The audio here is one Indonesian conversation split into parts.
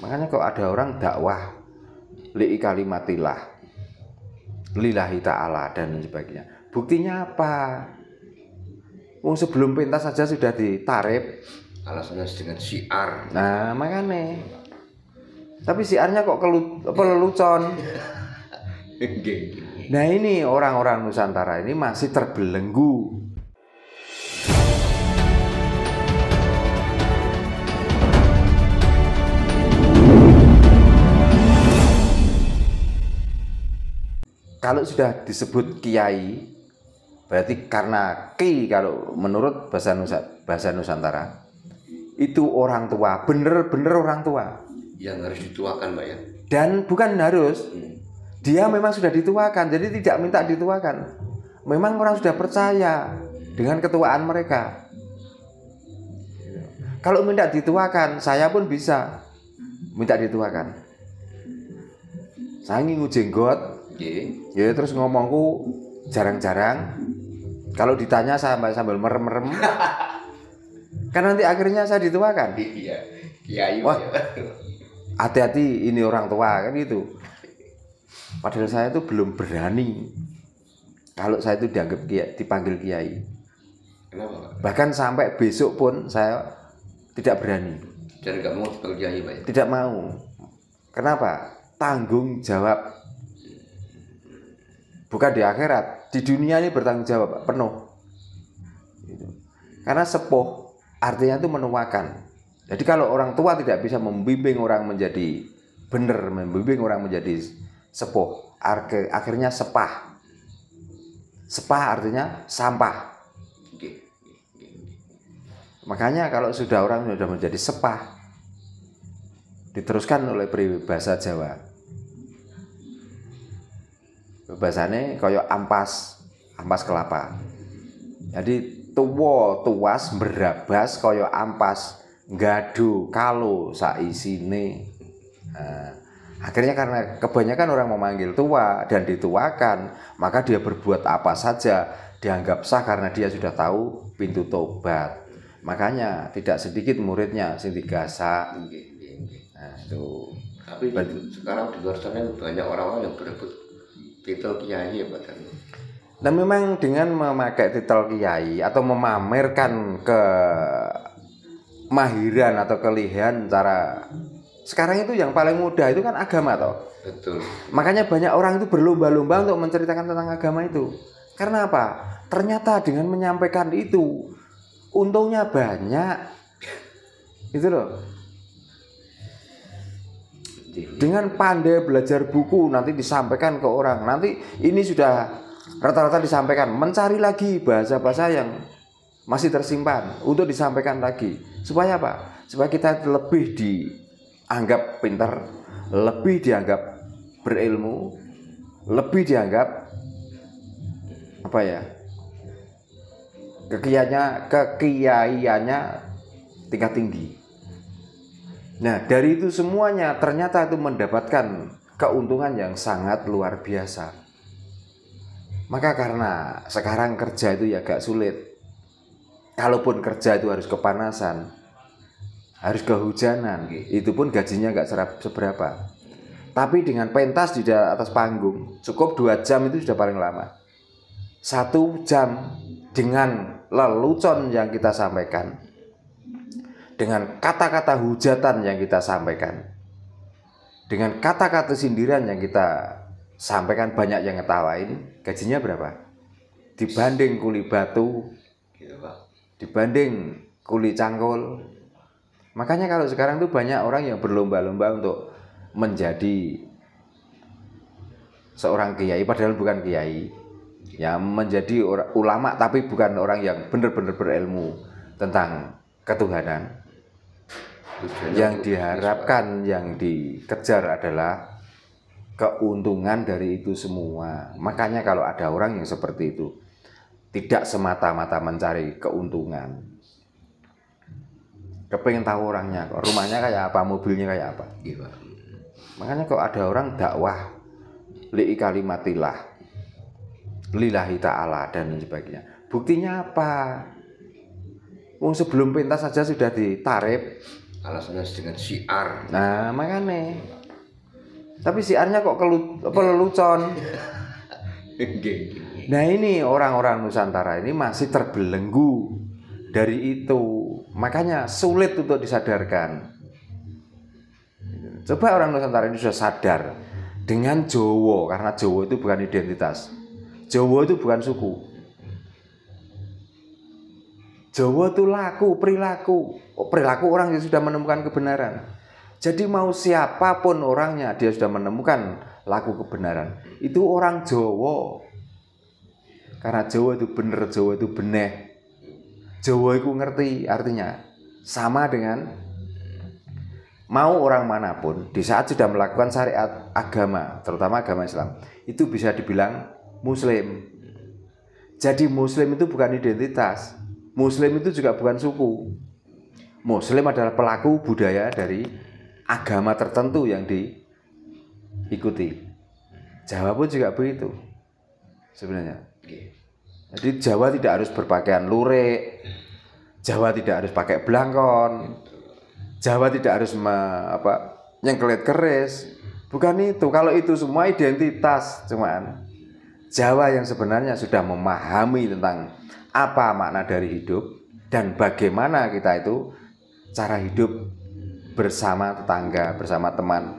Makanya kok ada orang dakwah li'i kalimatillah, lillahi ta'ala dan sebagainya. Buktinya apa? Sebelum pentas saja sudah ditarif. Alasannya dengan syiar. Nah makanya. Tapi syiarnya kok lelucon. Nah ini orang-orang Nusantara ini masih terbelenggu. Kalau sudah disebut kiai, berarti karena ki kalau menurut bahasa Nusantara itu orang tua, bener-bener orang tua. Yang harus dituakan, Mbak ya. Dan bukan harus, dia memang sudah dituakan, jadi tidak minta dituakan. Memang orang sudah percaya dengan ketuaan mereka. Kalau minta dituakan, saya pun bisa minta dituakan. Saya ngingu jenggot. Ya terus ngomongku jarang-jarang. Kalau ditanya sambil merem-merem. Kan nanti akhirnya saya dituakan. Iya. Kiai. Wah, hati-hati ini orang tua kan gitu. Padahal saya itu belum berani. Kalau saya itu dipanggil kiai. Kenapa? Bahkan sampai besok pun saya tidak berani. Dan nggak mau dipanggil kiai, Pak ya? Tidak mau. Kenapa? Tanggung jawab. Bukan di akhirat, di dunia ini bertanggung jawab penuh. Karena sepuh artinya itu menuakan. Jadi kalau orang tua tidak bisa membimbing orang menjadi benar, membimbing orang menjadi sepuh, akhirnya sepah. Sepah artinya sampah. Makanya kalau sudah orang sudah menjadi sepah, diteruskan oleh peribahasa Jawa. Bahasane kaya ampas kelapa. Jadi tuwas berabas kaya ampas, ngadu kalo sak isine. Akhirnya karena kebanyakan orang memanggil tua dan dituakan, maka dia berbuat apa saja dianggap sah karena dia sudah tahu pintu tobat. Makanya tidak sedikit muridnya sing digasak. Nah, itu. Tapi sekarang di luar sana banyak orang-orang yang berebut titel kiai ya Pak. Nah memang dengan memakai titel kiai atau memamerkan kemahiran atau kelihan cara sekarang itu yang paling mudah itu kan agama toh. Betul. Makanya banyak orang itu berlomba-lomba untuk menceritakan tentang agama itu. Karena apa? Ternyata dengan menyampaikan itu untungnya banyak. Itu loh. Dengan pandai belajar buku nanti disampaikan ke orang. Nanti ini sudah rata-rata disampaikan. Mencari lagi bahasa-bahasa yang masih tersimpan untuk disampaikan lagi. Supaya apa? Supaya kita lebih dianggap pintar, lebih dianggap berilmu, lebih dianggap apa ya? Kekiaiannya tingkat tinggi. Nah dari itu semuanya ternyata itu mendapatkan keuntungan yang sangat luar biasa. Maka karena sekarang kerja itu ya agak sulit. Kalaupun kerja itu harus kepanasan, harus kehujanan, itu pun gajinya gak seberapa. Tapi dengan pentas di atas panggung cukup 2 jam itu sudah paling lama. 1 jam dengan lelucon yang kita sampaikan, dengan kata-kata hujatan yang kita sampaikan, dengan kata-kata sindiran yang kita sampaikan, banyak yang ngetawain, gajinya berapa? Dibanding kuli batu, dibanding kuli cangkul. Makanya kalau sekarang tuh banyak orang yang berlomba-lomba untuk menjadi seorang kiai, padahal bukan kiai. Ya menjadi ulama tapi bukan orang yang benar-benar berilmu tentang ketuhanan. Yang diharapkan, yang dikejar adalah keuntungan dari itu semua. Makanya kalau ada orang yang seperti itu, tidak semata-mata mencari keuntungan, kepengen tahu orangnya, rumahnya kayak apa, mobilnya kayak apa. Makanya kok ada orang dakwah li'i kalimatillah, lillahi ta'ala dan sebagainya. Buktinya apa? Sebelum pentas saja sudah ditarif. alasannya dengan syiar. Nah makanya, tapi syiarnya kok lelucon. Nah ini orang-orang Nusantara ini masih terbelenggu dari itu, makanya sulit untuk disadarkan. Coba orang Nusantara ini sudah sadar dengan Jawa, karena Jawa itu bukan identitas, Jawa itu bukan suku, Jawa itu perilaku orang yang sudah menemukan kebenaran. Jadi mau siapapun orangnya, dia sudah menemukan laku kebenaran. Itu orang Jawa. Karena Jawa itu bener, Jawa itu beneh. Jawa itu ngerti artinya. Sama dengan mau orang manapun, di saat sudah melakukan syariat agama, terutama agama Islam, itu bisa dibilang Muslim. Jadi Muslim itu bukan identitas. Muslim itu juga bukan suku. Muslim adalah pelaku budaya dari agama tertentu yang diikuti. Jawa pun juga begitu sebenarnya. Jadi Jawa tidak harus berpakaian lurik, Jawa tidak harus pakai blangkon, Jawa tidak harus nyengkelit keris. Bukan itu. Kalau itu semua identitas, cuman Jawa yang sebenarnya sudah memahami tentang apa makna dari hidup dan bagaimana kita itu cara hidup bersama tetangga, bersama teman,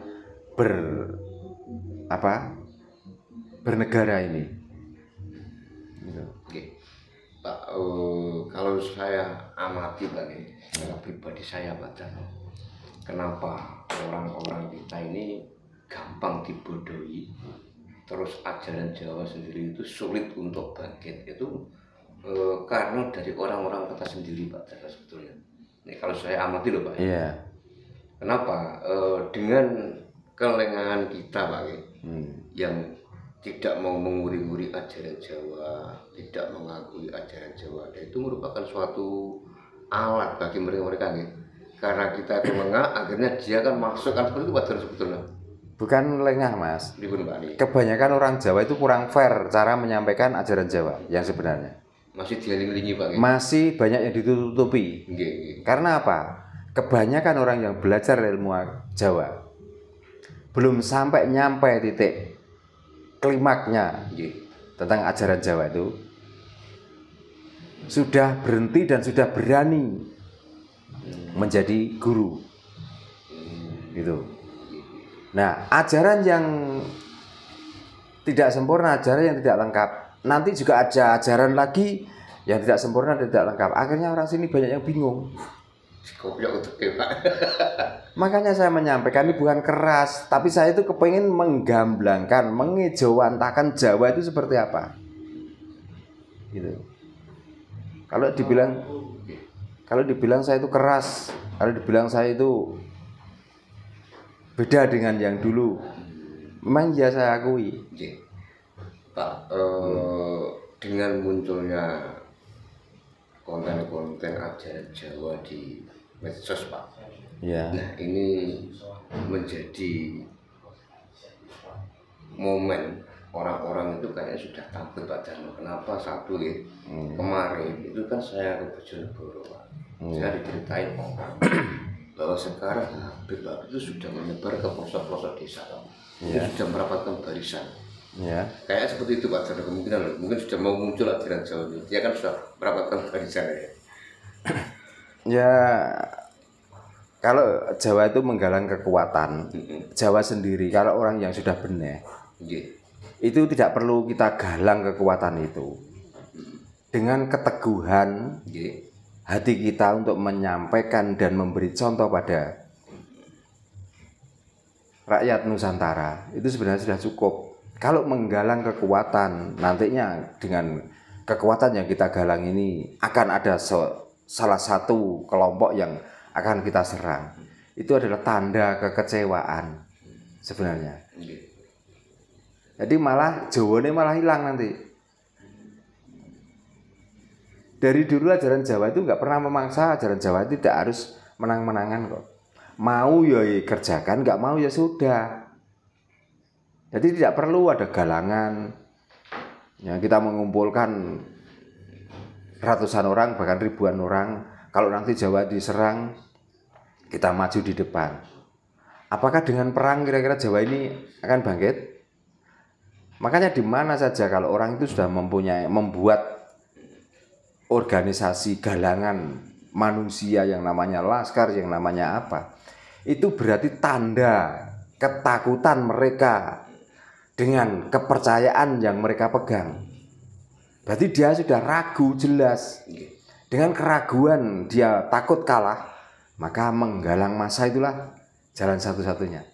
bernegara ini. Oke, Pak, kalau saya amati Pak, secara pribadi saya Pak Jarno, kenapa orang-orang kita ini gampang dibodohi, terus ajaran Jawa sendiri itu sulit untuk bangkit, itu karena dari orang-orang kita sendiri Pak Jarno sebetulnya. Ini kalau saya amati loh Pak. Iya. Kenapa? Dengan kelengahan kita Pak, yang tidak mau menguri-nguri ajaran Jawa, tidak mengakui ajaran Jawa, itu merupakan suatu alat bagi mereka nih. Karena kita itu akhirnya dia kan masukkan seperti itu Pak Jarno sebetulnya. Bukan lengah Mas. Pak. Kebanyakan orang Jawa itu kurang fair cara menyampaikan ajaran Jawa yang sebenarnya. Masih dialing-alingi Pak. Masih banyak yang ditutupi. Karena apa? Kebanyakan orang yang belajar ilmu Jawa belum sampai nyampe titik klimaknya tentang ajaran Jawa itu, sudah berhenti dan sudah berani menjadi guru. Gitu. Nah, ajaran yang tidak sempurna, ajaran yang tidak lengkap, nanti juga ada ajaran lagi yang tidak sempurna dan tidak lengkap. Akhirnya orang sini banyak yang bingung. Makanya saya menyampaikan ini bukan keras, tapi saya itu kepengen menggamblangkan, mengejawantakan Jawa itu seperti apa. Gitu. Kalau dibilang saya itu keras, kalau dibilang saya itu beda dengan yang dulu, memang ya saya akui. Pak, dengan munculnya konten-konten ajaran Jawa di medsos Pak, ya. Nah ini menjadi momen orang-orang itu kayaknya sudah takut Pak Jarno. Kenapa? Satu ya, kemarin itu kan saya ke Bojonegoro Pak, saya diceritain orang bahwa sekarang Habib itu sudah menyebar ke pelosok-pelosok desa, ya. Sudah merapatkan barisan. Ya. Kayak seperti itu Pak Jarno, kemungkinan mungkin sudah mau muncul ajaran Jawa itu. Dia kan sudah merapatkan barisan ya. Ya, kalau Jawa itu menggalang kekuatan, Jawa sendiri, kalau orang yang sudah benar, itu tidak perlu kita galang kekuatan itu. Dengan keteguhan hati kita untuk menyampaikan dan memberi contoh pada rakyat Nusantara, itu sebenarnya sudah cukup. Kalau menggalang kekuatan, nantinya dengan kekuatan yang kita galang ini akan ada salah satu kelompok yang akan kita serang. Itu adalah tanda kekecewaan sebenarnya. Jadi malah Jawa ini malah hilang nanti. Dari dulu ajaran Jawa itu nggak pernah memangsa, ajaran Jawa itu tidak harus menang-menangan kok. Mau ya kerjakan, nggak mau ya sudah. Jadi tidak perlu ada galangan. Ya, kita mengumpulkan ratusan orang bahkan ribuan orang. Kalau nanti Jawa diserang, kita maju di depan. Apakah dengan perang kira-kira Jawa ini akan bangkit? Makanya di mana saja kalau orang itu sudah membuat organisasi galangan manusia yang namanya laskar, yang namanya apa, itu berarti tanda ketakutan mereka dengan kepercayaan yang mereka pegang. Berarti dia sudah ragu jelas. Dengan keraguan dia takut kalah, maka menggalang massa itulah jalan satu-satunya.